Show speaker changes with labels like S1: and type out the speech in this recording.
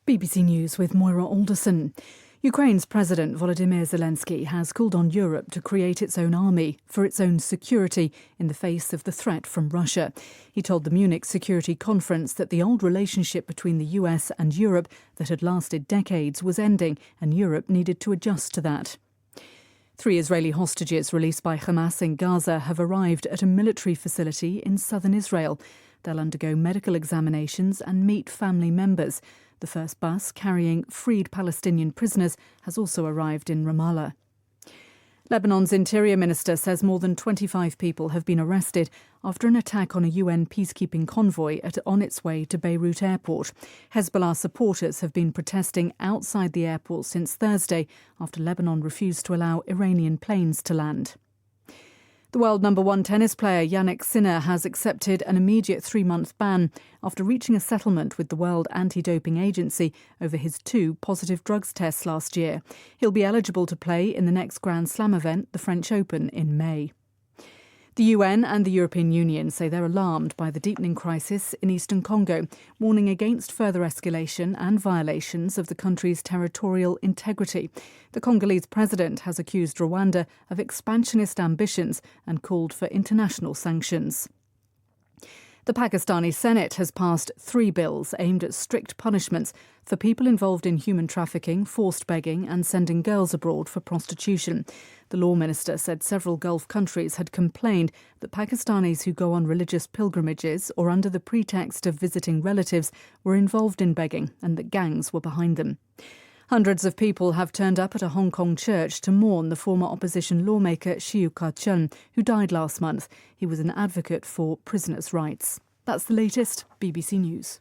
S1: BBC News with Moira Alderson. Ukraine's President Volodymyr Zelensky has called on Europe to create its own army for its own security in the face of the threat from Russia. He told the Munich Security Conference that the old relationship between the US and Europe that had lasted decades was ending and Europe needed to adjust to that. 3 Israeli hostages released by Hamas in Gaza have arrived at a military facility in southern Israel. They'll undergo medical examinations and meet family members. The first bus carrying freed Palestinian prisoners has also arrived in Ramallah. Lebanon's interior minister says more than 25 people have been arrested after an attack on a UN peacekeeping convoy on its way to Beirut airport. Hezbollah supporters have been protesting outside the airport since Thursday after Lebanon refused to allow Iranian planes to land. The world number 1 tennis player Jannik Sinner has accepted an immediate 3-month ban after reaching a settlement with the World Anti-Doping Agency over his 2 positive drugs tests last year. He'll be eligible to play in the next Grand Slam event, the French Open, in May. The UN and the European Union say they're alarmed by the deepening crisis in eastern Congo, warning against further escalation and violations of the country's territorial integrity. The Congolese president has accused Rwanda of expansionist ambitions and called for international sanctions. The Pakistani Senate has passed 3 bills aimed at strict punishments for people involved in human trafficking, forced begging and sending girls abroad for prostitution. The law minister said several Gulf countries had complained that Pakistanis who go on religious pilgrimages or under the pretext of visiting relatives were involved in begging and that gangs were behind them. Hundreds of people have turned up at a Hong Kong church to mourn the former opposition lawmaker Shiu Ka-chun, who died last month. He was an advocate for prisoners' rights. That's the latest BBC News.